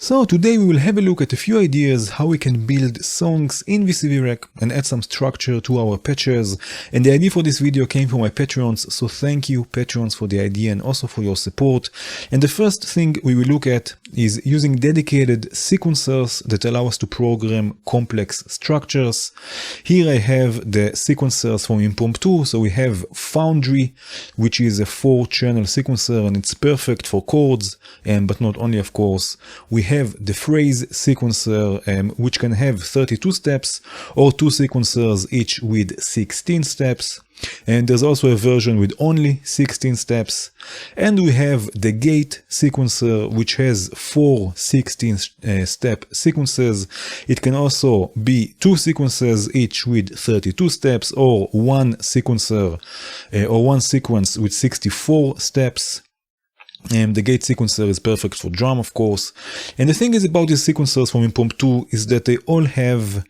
So today we will have a look at a few ideas how we can build songs in VCV Rack and add some structure to our patches. And the idea for this video came from my patrons, so thank you patrons for the idea and also for your support. And the first thing we will look at is using dedicated sequencers that allow us to program complex structures. Here I have the sequencers from Impromptu. So we have Foundry, which is a 4-channel sequencer and it's perfect for chords, but not only, of course. We have the phrase sequencer, which can have 32 steps or 2 sequencers each with 16 steps. And there's also a version with only 16 steps. And we have the gate sequencer, which has 4 16-step sequences. It can also be 2 sequences each with 32 steps, or 1 sequencer or 1 sequence with 64 steps. The gate sequencer is perfect for drum, of course. And the thing is about these sequencers from Impromptu is that they all have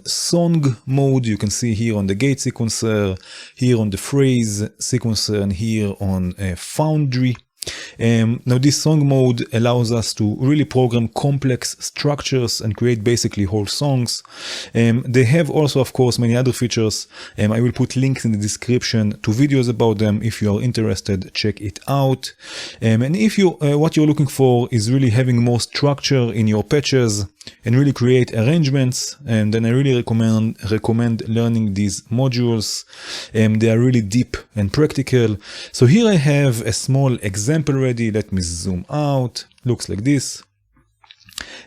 song mode. You can see here on the gate sequencer, here on the phrase sequencer, and here on Foundry. Now this song mode allows us to really program complex structures and create basically whole songs. They have also, of course, many other features. I will put links in the description to videos about them. If you are interested, check it out. And if you what you're looking for is really having more structure in your patches and really create arrangements, and then I really recommend learning these modules. They are really deep and practical. So here I have a small example ready. Let me zoom out. Looks like this.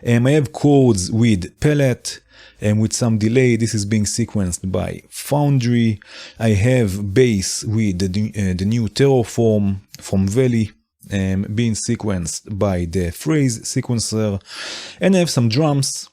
I have chords with palette and with some delay. This is being sequenced by Foundry. I have bass with the new Terraform from Valley, being sequenced by the phrase sequencer, and I have some drums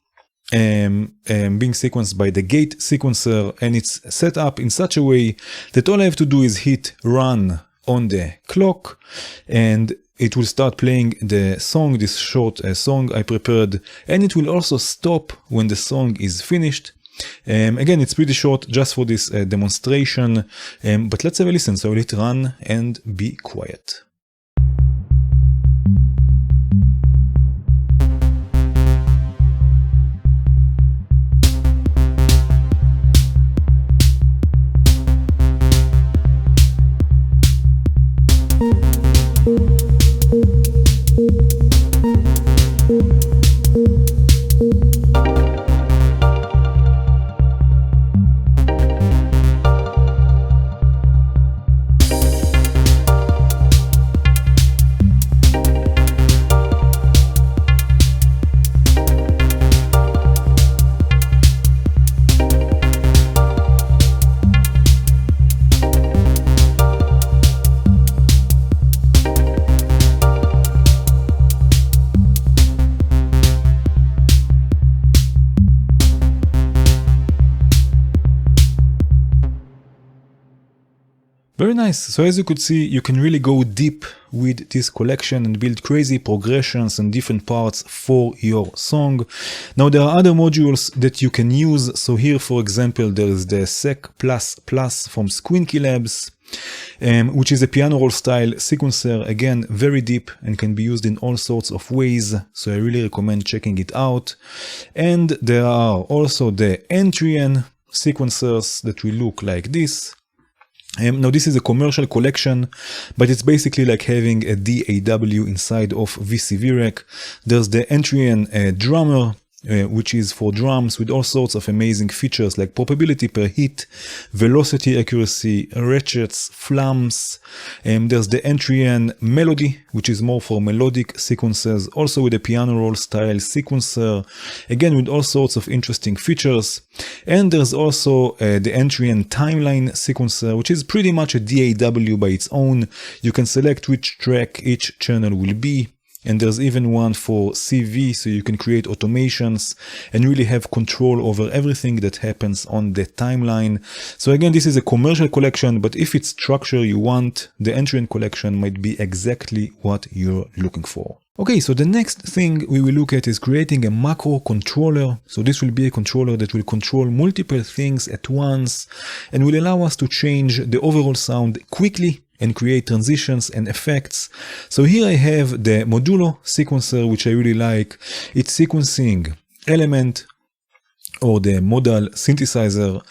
being sequenced by the gate sequencer, and it's set up in such a way that all I have to do is hit run on the clock and it will start playing the song, this short song I prepared, and it will also stop when the song is finished. Again, it's pretty short just for this demonstration, but let's have a listen. So I'll hit run and be quiet. Very nice. So as you could see, you can really go deep with this collection and build crazy progressions and different parts for your song. Now there are other modules that you can use. So here, for example, there is the Sec++ from Squinky Labs, which is a piano roll style sequencer. Again, very deep and can be used in all sorts of ways. So I really recommend checking it out. And there are also the Entrian sequencers that will look like this. Now this is a commercial collection, but it's basically like having a DAW inside of VCV Rack. There's the Entrian drummer, which is for drums with all sorts of amazing features like probability per hit, velocity accuracy, ratchets, flams. There's the Entrian melody, which is more for melodic sequences, also with a piano roll style sequencer, again with all sorts of interesting features. And there's also the Entrian timeline sequencer, which is pretty much a DAW by its own. You can select which track each channel will be. And there's even one for CV, so you can create automations and really have control over everything that happens on the timeline. So again, this is a commercial collection, but if it's structure you want, the Entrian collection might be exactly what you're looking for. Okay, so the next thing we will look at is creating a macro controller. So this will be a controller that will control multiple things at once and will allow us to change the overall sound quickly and create transitions and effects. So here I have the Modulo sequencer, which I really like. It's sequencing element or the modal synthesizer,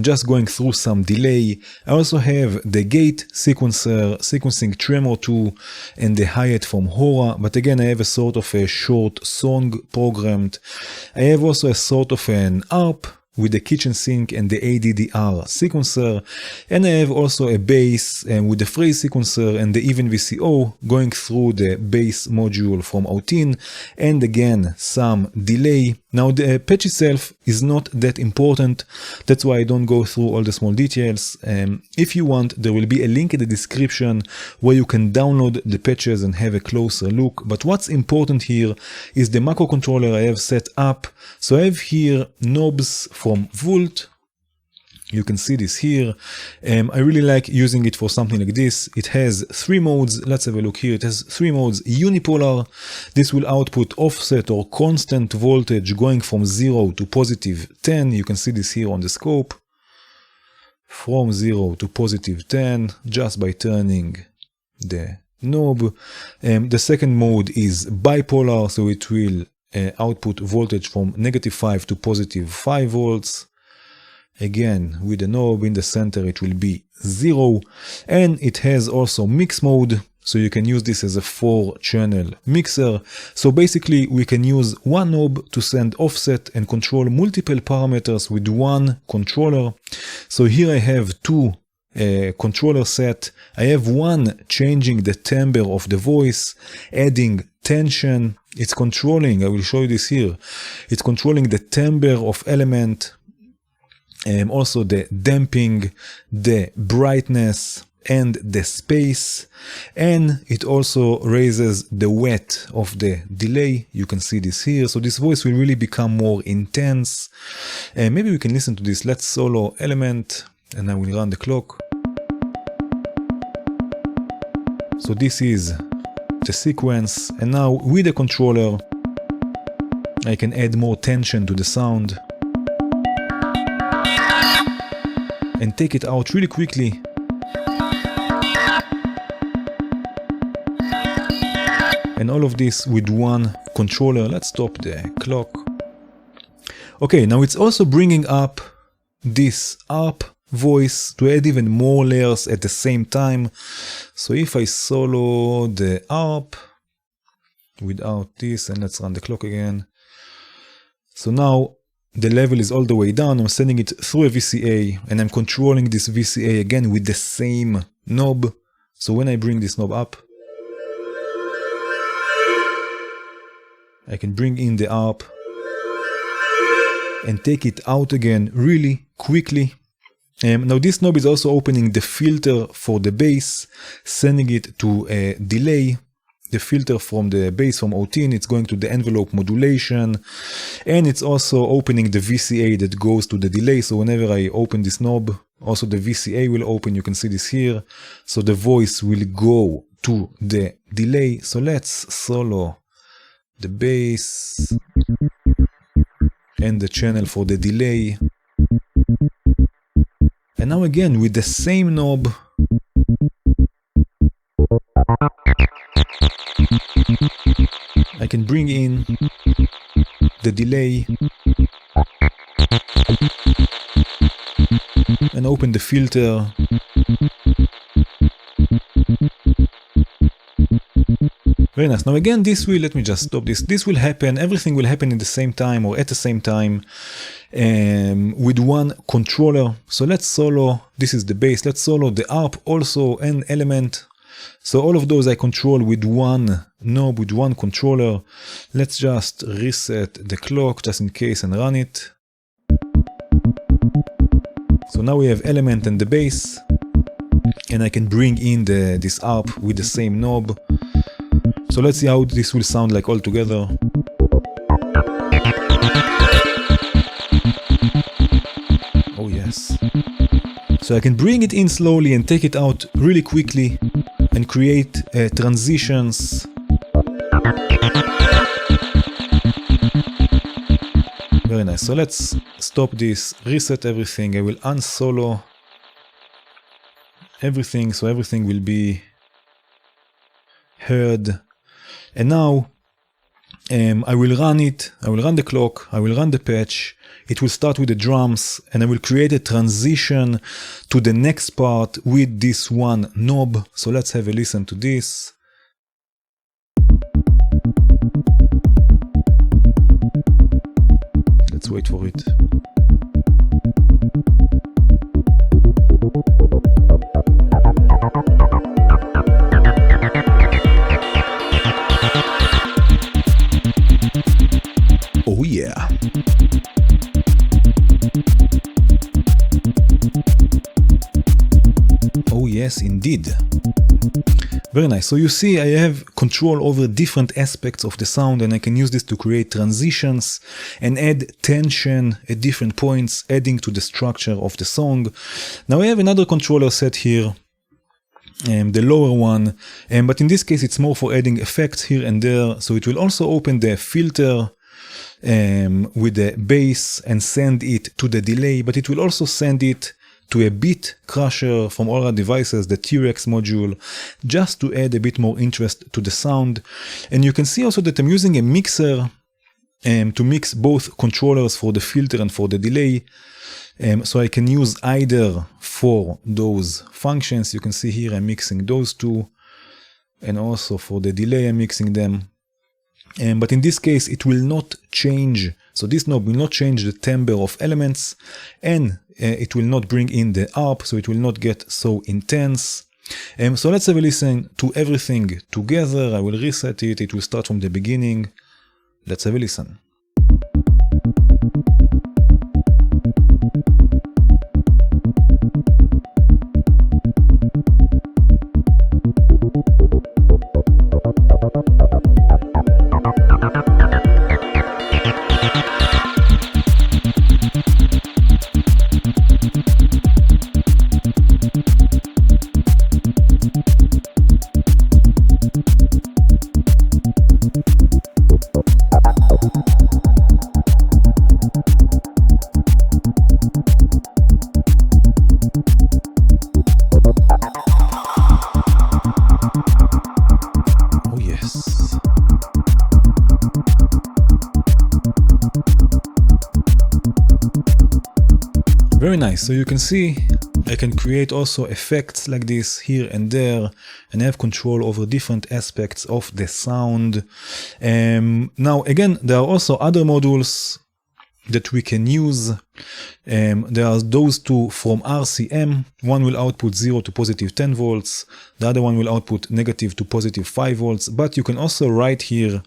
just going through some delay. I also have the gate sequencer, sequencing tremor 2 and the hi-hat from Hora, but again I have a sort of a short song programmed. I have also a sort of an ARP with the kitchen sink and the ADDR sequencer, and I have also a bass with the phrase sequencer and the even VCO going through the bass module from Autin, and again some delay. Now the patch itself is not that important, that's why I don't go through all the small details. If you want, there will be a link in the description where you can download the patches and have a closer look, but what's important here is the microcontroller I have set up. So I have here knobs from Volt. You can see this here. I really like using it for something like this. It has 3 modes. Let's have a look here. It has 3 modes. Unipolar. This will output offset or constant voltage going from 0 to positive 10. You can see this here on the scope. From 0 to positive 10 just by turning the knob. The second mode is bipolar, so it will output voltage from -5 to positive 5 volts. Again, with the knob in the center, it will be 0. And it has also mix mode, so you can use this as a 4-channel mixer. So basically, we can use one knob to send offset and control multiple parameters with one controller. So here I have 2 controller set. I have one changing the timbre of the voice, adding tension. It's controlling, I will show you this here. It's controlling the timbre of element, also the damping, the brightness, and the space. And it also raises the width of the delay. You can see this here. So this voice will really become more intense. Maybe we can listen to this. Let's solo element, and I will run the clock. So this is the sequence, and now with the controller I can add more tension to the sound and take it out really quickly. And all of this with one controller. Let's stop the clock. Okay, now it's also bringing up this ARP voice to add even more layers at the same time. So if I solo the ARP without this, and let's run the clock again. So now the level is all the way down. I'm sending it through a VCA, and I'm controlling this VCA again with the same knob. So when I bring this knob up, I can bring in the ARP and take it out again really quickly. Now this knob is also opening the filter for the bass, sending it to a delay. The filter from the bass from Autin, it's going to the envelope modulation, and it's also opening the VCA that goes to the delay. So whenever I open this knob, also the VCA will open. You can see this here. So the voice will go to the delay. So let's solo the bass and the channel for the delay. And now again with the same knob, I can bring in the delay and open the filter. Very nice. Now again, this will, let me just stop this. This will happen, everything will happen in the same time or at the same time with one controller. So let's solo, this is the bass, let's solo the ARP, also an element. So all of those I control with one knob, with one controller. Let's just reset the clock just in case and run it. So now we have element and the bass, and I can bring in this ARP with the same knob. So let's see how this will sound like all together. Oh yes. So I can bring it in slowly and take it out really quickly and create transitions. Very nice. So let's stop this, reset everything. I will unsolo everything, so everything will be heard. And now I will run it, I will run the clock, I will run the patch, it will start with the drums, and I will create a transition to the next part with this one knob. So let's have a listen to this. Let's wait for it. Oh yeah. Oh yes, indeed. Very nice. So you see, I have control over different aspects of the sound, and I can use this to create transitions and add tension at different points, adding to the structure of the song. Now I have another controller set here, the lower one, but in this case it's more for adding effects here and there. So it will also open the filter with the bass and send it to the delay, but it will also send it to a beat crusher from all our devices, the T-Rex module, just to add a bit more interest to the sound. And you can see also that I'm using a mixer to mix both controllers for the filter and for the delay. So I can use either for those functions. You can see here I'm mixing those two, and also for the delay I'm mixing them. But in this case it will not change, so this knob will not change the timbre of elements, and it will not bring in the ARP, so it will not get so intense. So let's have a listen to everything together. I will reset it, it will start from the beginning. Let's have a listen. Very nice. So you can see I can create also effects like this here and there, and have control over different aspects of the sound. Now again, there are also other modules that we can use. There are those two from RCM. One will output 0 to positive 10 volts. The other one will output negative to positive 5 volts. But you can also write here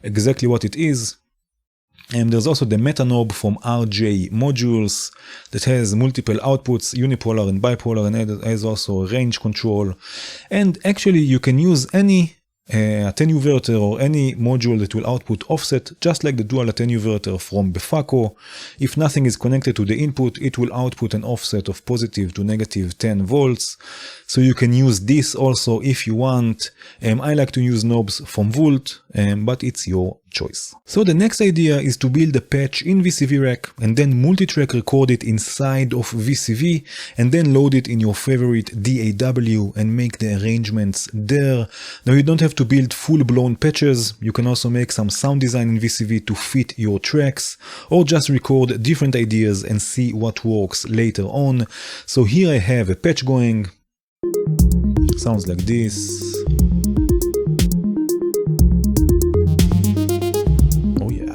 exactly what it is. And there's also the meta knob from RJ modules that has multiple outputs, unipolar and bipolar, and it has also range control. And actually you can use any attenuverter or any module that will output offset, just like the dual attenuverter from Befaco. If nothing is connected to the input, it will output an offset of positive to negative 10 volts. So you can use this also if you want. I like to use knobs from Volt, but it's your choice. So the next idea is to build a patch in VCV Rack and then multi-track record it inside of VCV and then load it in your favorite DAW and make the arrangements there. Now you don't have to build full-blown patches. You can also make some sound design in VCV to fit your tracks, or just record different ideas and see what works later on. So here I have a patch going. Sounds like this. Oh yeah.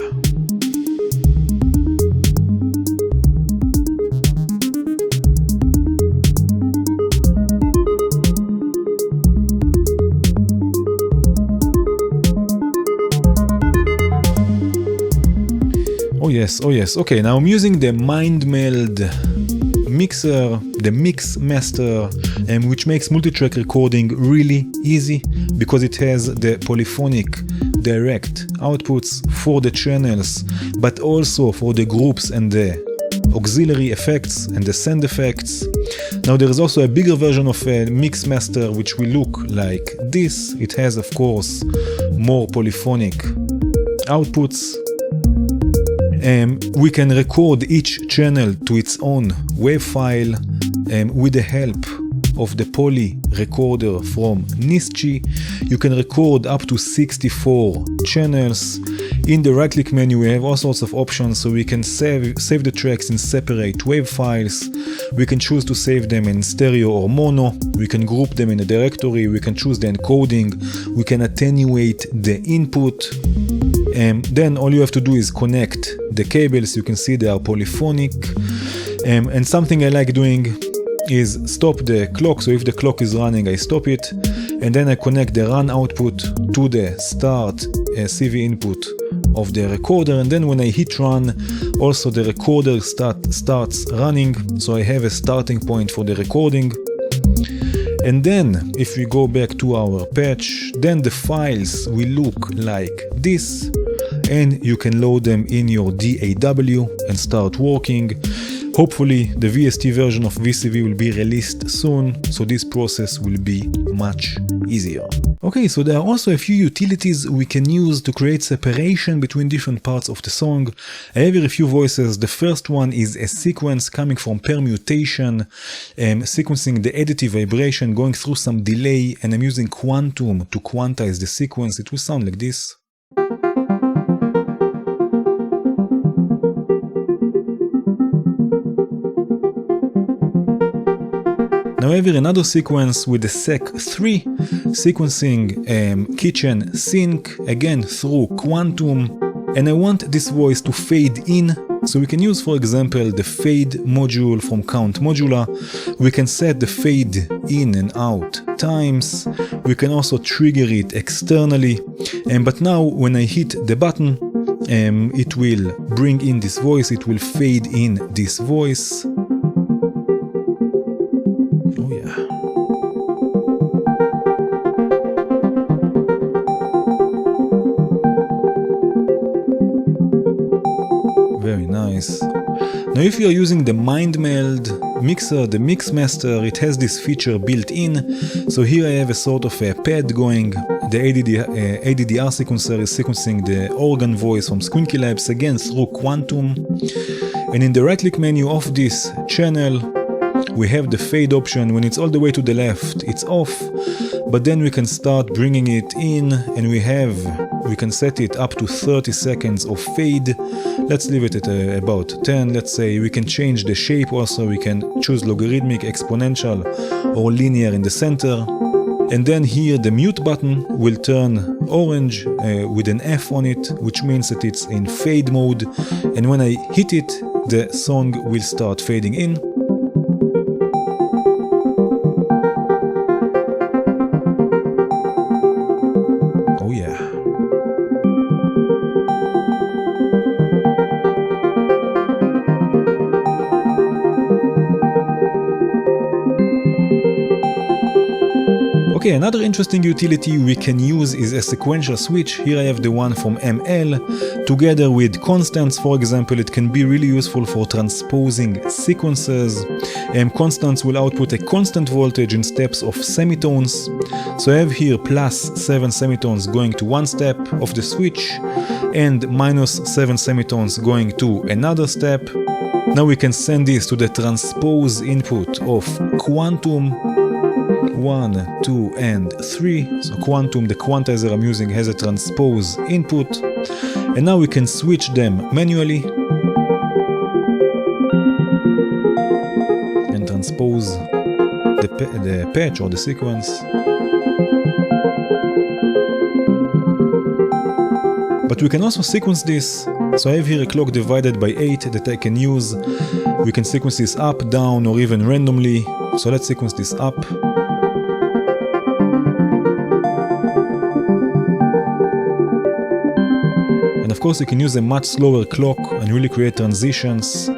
Oh yes, oh yes. Okay, now I'm using the MindMeld mixer, the Mix Master, which makes multi-track recording really easy because it has the polyphonic direct outputs for the channels, but also for the groups and the auxiliary effects and the send effects. Now there is also a bigger version of a Mix Master which will look like this. It has of course more polyphonic outputs. We can record each channel to its own WAV file with the help of the poly recorder from Nischi. You can record up to 64 channels. In the right click menu we have all sorts of options, so we can save the tracks in separate WAV files. We can choose to save them in stereo or mono. We can group them in a directory. We can choose the encoding. We can attenuate the input. Then all you have to do is connect the cables. You can see they are polyphonic. And something I like doing is stop the clock. So if the clock is running, I stop it, and then I connect the run output to the start CV input of the recorder, and then when I hit run, also the recorder starts running, so I have a starting point for the recording. And then if we go back to our patch, then the files will look like this, and you can load them in your DAW and start working. Hopefully the VST version of VCV will be released soon, so this process will be much easier. Okay, so there are also a few utilities we can use to create separation between different parts of the song. I have here a few voices. The first one is a sequence coming from permutation, sequencing the additive vibration, going through some delay, and I'm using quantum to quantize the sequence. It will sound like this. Now I have here another sequence with the Sec3 sequencing kitchen sync, again through quantum, and I want this voice to fade in, so we can use, for example, the fade module from Count Modula. We can set the fade in and out times. We can also trigger it externally, but now when I hit the button, it will bring in this voice, it will fade in this voice. Very nice. Now if you are using the MindMeld mixer, the Mixmaster, it has this feature built in. So here I have a sort of a pad going. The ADDR sequencer is sequencing the organ voice from Squinky Labs, again through quantum. And in the right click menu of this channel, we have the fade option. When it's all the way to the left, it's off, but then we can start bringing it in, and we can set it up to 30 seconds of fade. Let's leave it at about 10, let's say. We can change the shape also. We can choose logarithmic, exponential, or linear in the center. And then here the mute button will turn orange with an F on it, which means that it's in fade mode. And when I hit it, the song will start fading in. Okay, another interesting utility we can use is a sequential switch. Here I have the one from ML. Together with constants, for example, it can be really useful for transposing sequences. Constants will output a constant voltage in steps of semitones. So I have here +7 semitones going to one step of the switch, and -7 semitones going to another step. Now we can send this to the transpose input of quantum 1, 2, and 3. So quantum, the quantizer I'm using, has a transpose input. And now we can switch them manually and transpose the patch or the sequence. But we can also sequence this. So I have here a clock divided by 8 that I can use. We can sequence this up, down, or even randomly. So let's sequence this up. And of course you can use a much slower clock and really create transitions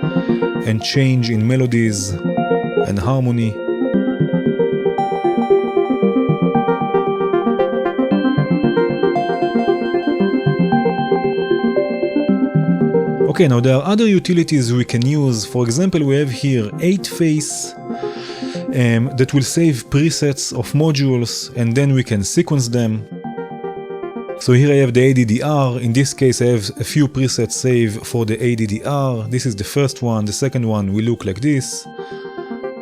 and change in melodies and harmony. Okay, now there are other utilities we can use. For example, we have here 8-phase that will save presets of modules, and then we can sequence them. So here I have the ADDR. In this case I have a few presets saved for the ADDR. This is the first one. The second one will look like this.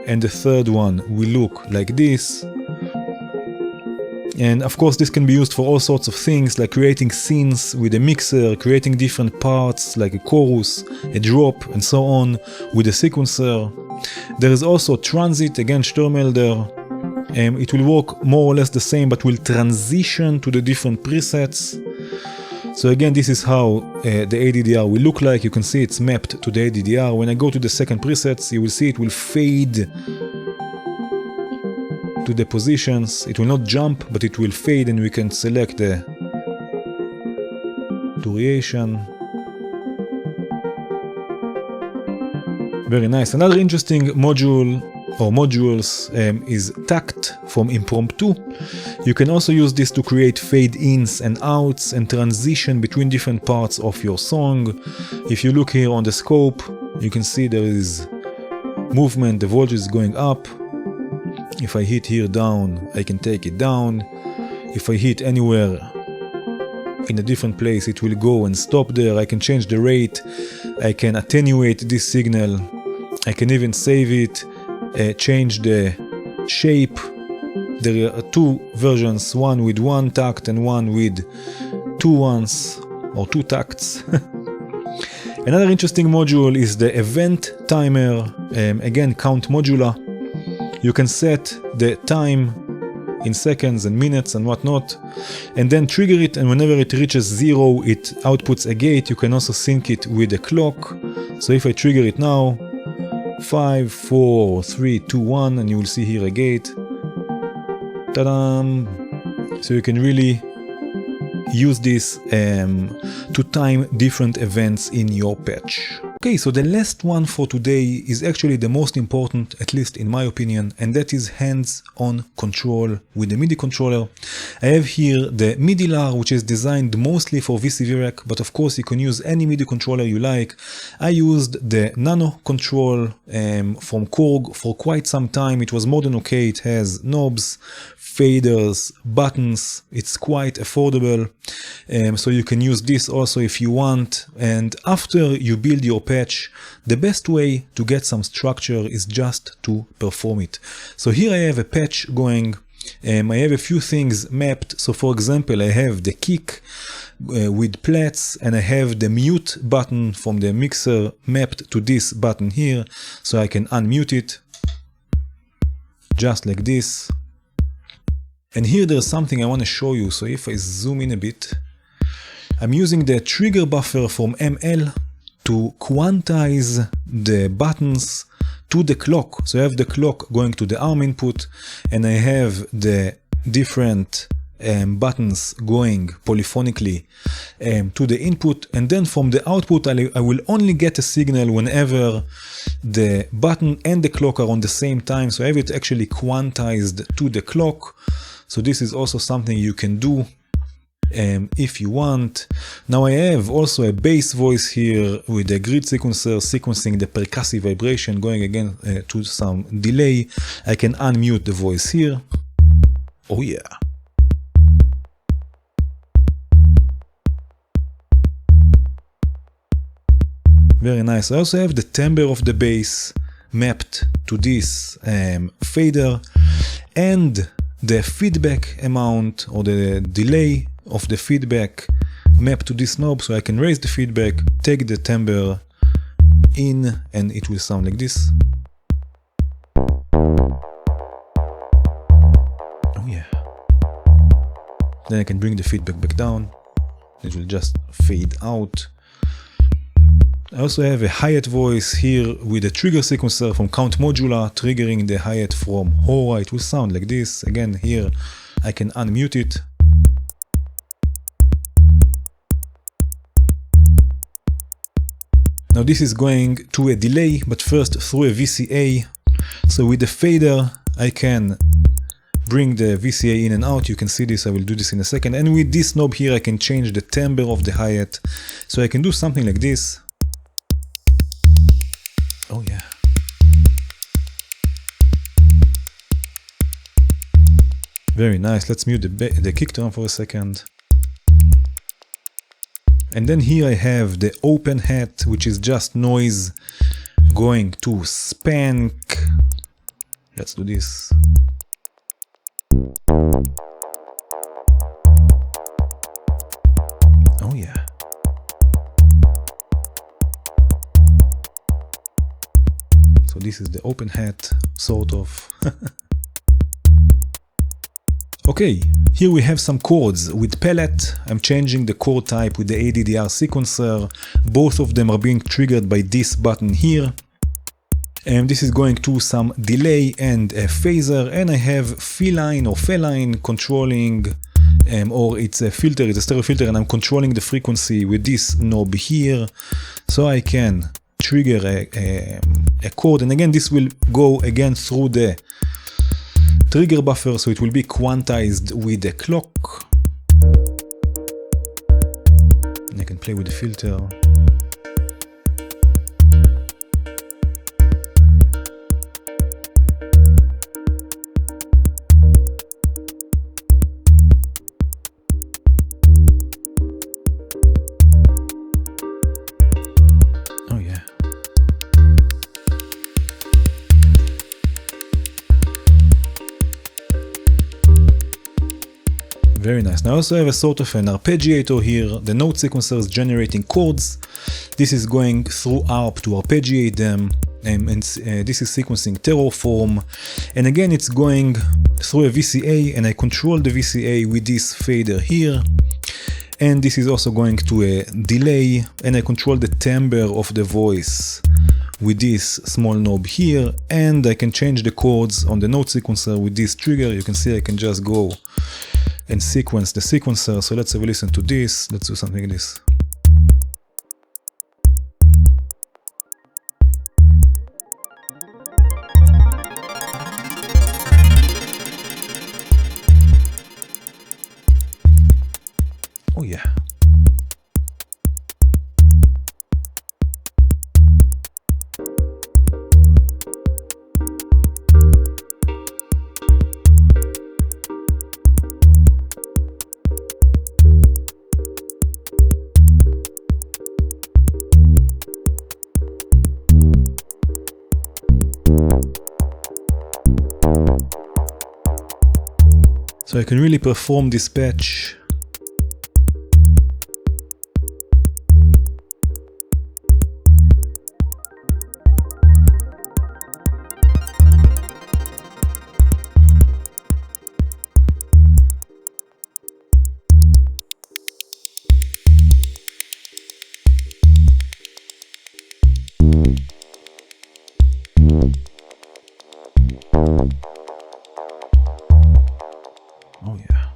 and the third one will look like this. And of course this can be used for all sorts of things, like creating scenes with a mixer, creating different parts like a chorus, a drop, and so on with a sequencer. There is also transit, again Störmelder. It will work more or less the same, but will transition to the different presets. So again, this is how the ADDR will look like. You can see it's mapped to the ADDR. When I go to the second presets, you will see it will fade to the positions. It will not jump, but it will fade, and we can select the duration. Very nice. Another interesting module or modules is Tact from Impromptu. You can also use this to create fade-ins and outs and transition between different parts of your song. If you look here on the scope, you can see there is movement, the voltage is going up. If I hit here down, I can take it down. If I hit anywhere in a different place, it will go and stop there. I can change the rate. I can attenuate this signal. I can even save it, change the shape. There are two versions, one with one tact and one with two ones or two tacts. Another interesting module is the event timer, again count modula. You can set the time in seconds and minutes and whatnot, and then trigger it, and whenever it reaches 0 it outputs a gate. You can also sync it with a clock. So if I trigger it now, 5, 4, 3, 2, 1, and you will see here a gate. Ta-da! So you can really use this to time different events in your patch. Okay, so the last one for today is actually the most important, at least in my opinion, and that is hands-on control with the MIDI controller. I have here the Midilar, which is designed mostly for VCV Rack, but of course you can use any MIDI controller you like. I used the nanoKontrol from Korg for quite some time. It was more than okay. It has knobs, faders, buttons. It's quite affordable, so you can use this also if you want. And after you build your patch, the best way to get some structure is just to perform it. So here I have a patch going. I have a few things mapped. So for example, I have the kick with plats, and I have the mute button from the mixer mapped to this button here, so I can unmute it just like this. And here there's something I want to show you. So if I zoom in a bit, I'm using the trigger buffer from ML to quantize the buttons to the clock. So I have the clock going to the arm input, and I have the different buttons going polyphonically to the input, and then from the output I will only get a signal whenever the button and the clock are on the same time. So I have it actually quantized to the clock. So this is also something you can do if you want. Now I have also a bass voice here with a grid sequencer sequencing the percussive vibration, going again to some delay. I can unmute the voice here. Oh yeah. Very nice. I also have the timbre of the bass mapped to this fader, and the feedback amount or the delay of the feedback mapped to this knob, so I can raise the feedback, take the timbre in, and it will sound like this. Oh yeah. Then I can bring the feedback back down. It will just fade out. I also have a hi-hat voice here with a trigger sequencer from Count Modula, triggering the hi-hat from Hora. It will sound like this. Again, here I can unmute it. Now this is going to a delay, but first through a VCA. So with the fader, I can bring the VCA in and out. You can see this. I will do this in a second. And with this knob here, I can change the timbre of the hi-hat. So I can do something like this. Oh yeah. Very nice. Let's mute the kick drum for a second. And then here I have the open hat, which is just noise going to spank. Let's do this. Oh yeah. So this is the open hat, sort of. Okay, here we have some chords with palette. I'm changing the chord type with the ADDR sequencer. Both of them are being triggered by this button here. And this is going to some delay and a phaser, and I have feline or feline controlling, or it's a filter, it's a stereo filter, and I'm controlling the frequency with this knob here, so I can trigger a chord. And again, this will go again through the trigger buffer, so it will be quantized with the clock. And I can play with the filter. Very nice. Now I also have a sort of an arpeggiator here. The note sequencer is generating chords. This is going through ARP to arpeggiate them, and this is sequencing Terraform. And again, it's going through a VCA, and I control the VCA with this fader here. And this is also going to a delay, and I control the timbre of the voice with this small knob here. And I can change the chords on the note sequencer with this trigger. You can see I can just go and sequence the sequencer. So let's have a listen to this. Let's do something like this. Oh yeah. So I can really perform this patch. Oh yeah.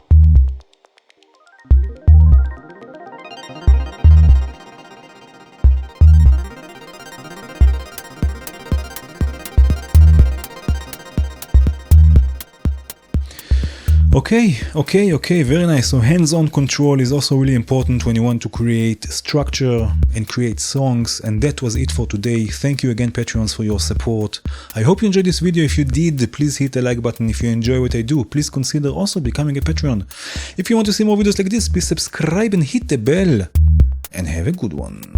Okay, very nice. So hands-on control is also really important when you want to create structure and create songs. And that was it for today. Thank you again, Patreons, for your support. I hope you enjoyed this video. If you did, please hit the like button. If you enjoy what I do, please consider also becoming a Patreon. If you want to see more videos like this, please subscribe and hit the bell. And have a good one.